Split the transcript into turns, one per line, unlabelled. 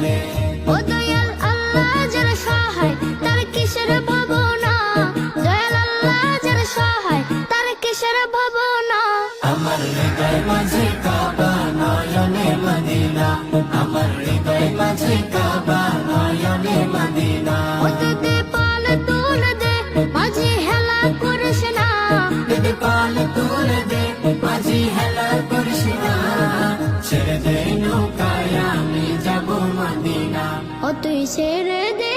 রে।
ও দয়াল আল্লাহ যার সহায় তার কিসের ভাবনা, দয়াল আল্লাহ যার সহায় তার কিসের ভাবনা।
আমার হৃদয় মাঝে কাবা নয়নে মদিনা, আমার হৃদয় মাঝে কাবা নয়নে মদিনা।
ও দে পাল তুলে দে মাঝি হেলা করিস না,
দে পাল তুলে দে মাঝি হেলা করিস না, ছেড়ে দে নৌকায় আমি যাব মদিনা।
ও তুই ছেড়ে দে